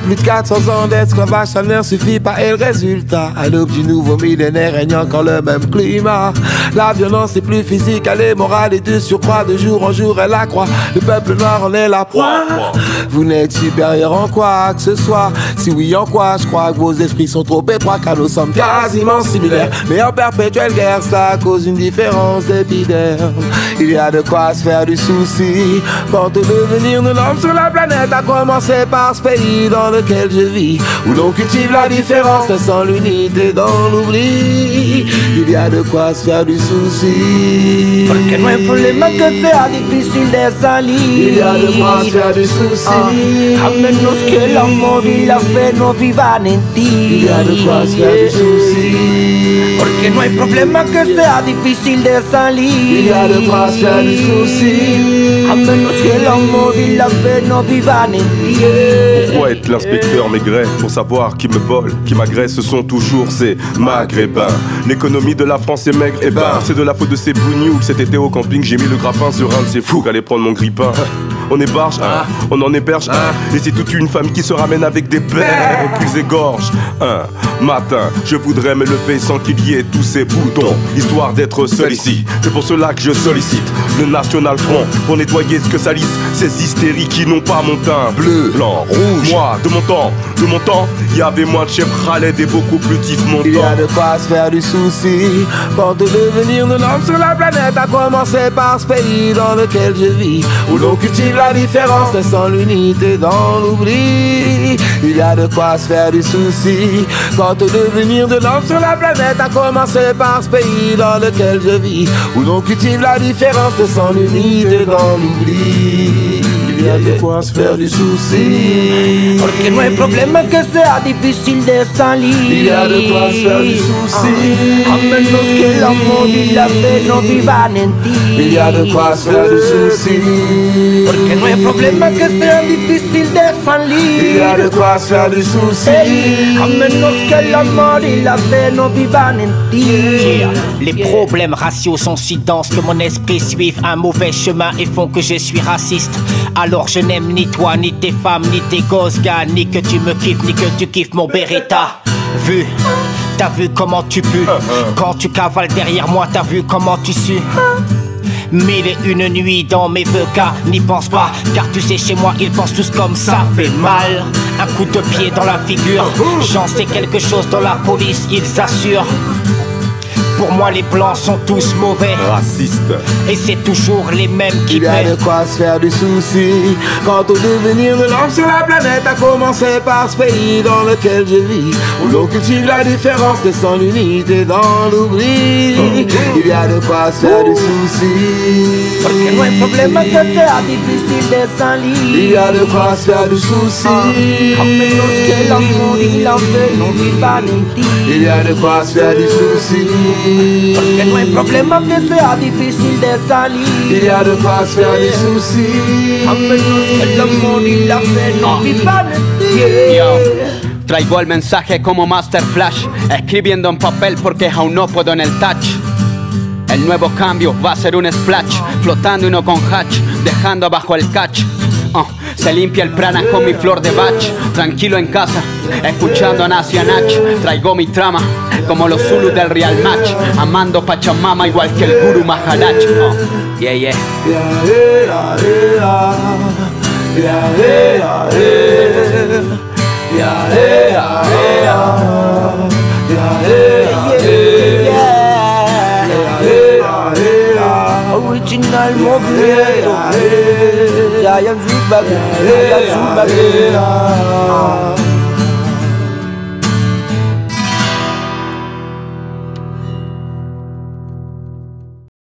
Plus de 400 ans d'esclavage, ça ne suffit pas. Et le résultat, à l'aube du nouveau millénaire, règne encore le même climat. La violence est plus physique, elle est morale et de surcroît. De jour en jour, elle accroît. Le peuple noir en est la proie. Vous n'êtes supérieur en quoi que ce soit. Si oui, en quoi? Je crois que vos esprits sont trop étroits, car nous sommes quasiment similaires. Mais en perpétuelle guerre, cela cause une différence d'épiderme. Il y a de quoi se faire du souci quant au devenir de l'homme sur la planète, à commencer par ce pays dans lequel je vis, où l'on cultive la différence, laissant l'unité dans l'oubli. Il y a de quoi se faire du souci. Porque no hay problema que sea difícil de salir. Il y a de quoi se faire du souci. A menos que el amor y la fe no vivan en ti. Il y a de quoi se faire du souci. Porque no hay problema que sea difícil de salir. Il y a de quoi se faire du souci. A menos que el amor y la fe no vivan en ti. Pourquoi être l'inspecteur Maigret pour savoir qui me vole, qui m'agresse? Ce sont toujours ces maghrébins. L'économie de la France est maigre, et ben c'est de la faute de ces bougnoux. Cet été au camping, j'ai mis le grappin sur un de ces fous qu'allait prendre mon grippin. On héberge, on en héberge, et c'est toute une femme qui se ramène avec des belles, puis égorge. Matin, je voudrais me lever sans qu'il y ait tous ces boutons, histoire d'être seul ici. C'est pour cela que je sollicite le National Front pour nettoyer ce que salissent ces hystériques qui n'ont pas mon teint bleu, blanc, rouge. Moi, de mon temps, il y avait moins de chefs Khaled et beaucoup plus d'Yves Montand. Il y a de quoi se faire du souci quant au devenir de l'homme sur la planète, à commencer par ce pays dans lequel je vis, où l'on cultive la différence, laissant l'unité dans l'oubli. Il y a de quoi se faire du souci quant au devenir de l'homme sur la planète, à commencer par ce pays dans lequel je vis, où l'on cultive la différence, laissant l'unité dans l'oubli. Il y a de quoi se faire du souci. Porque no hay problema que sea difícil de salir. Il y a de quoi se faire du souci. A menos que el amor y la fe no vivan en ti. Il y a de quoi se faire du souci. Porque no hay problema que sea difícil de salir. Il y a de quoi se faire du souci. A menos que el amor y la fe no vivan en ti. Les problèmes raciaux sont si denses que mon esprit suive un mauvais chemin et font que je suis raciste. Alors je n'aime ni toi, ni tes femmes, ni tes gosses, gars, ni que tu me kiffes, ni que tu kiffes mon Beretta. T'as vu comment tu pues. Quand tu cavales derrière moi, t'as vu comment tu sues. 1001 nuits dans mes vœux, car n'y pense pas, car tu sais chez moi ils pensent tous comme ça fait mal. Un coup de pied dans la figure, j'en sais quelque chose dans la police, ils assurent. Pour moi les blancs sont tous mauvais, racistes, et c'est toujours les mêmes qui paient. Il y a de quoi se faire du souci quant au devenir de l'homme sur la planète, à commencer par ce pays dans lequel je vis, où l'on cultive la différence, laissant l'unité dans l'oubli. Il y a de quoi se faire du souci. Porque no hay problema que sea difícil de salir. Il y a de quoi se faire du souci. A menos que el amor y la fe no vivan en ti. Il y a de quoi se faire du souci. Porque no hay problema que sea difícil de salir. Il y a de quoi se faire du souci. A menos que el amor y la fe no vivan en ti. Traigo el mensaje como Master Flash, escribiendo en papel porque aún no puedo en el touch. El nuevo cambio va a ser un splash, flotando y no con hatch, dejando abajo el catch. Se limpia el prana con mi flor de bach, tranquilo en casa, escuchando a Nacia Nach. Traigo mi trama, como los Zulus del Real Match, amando Pachamama igual que el Guru Maharaj. Yeah, yeah. Original movimiento, Giant Zubag,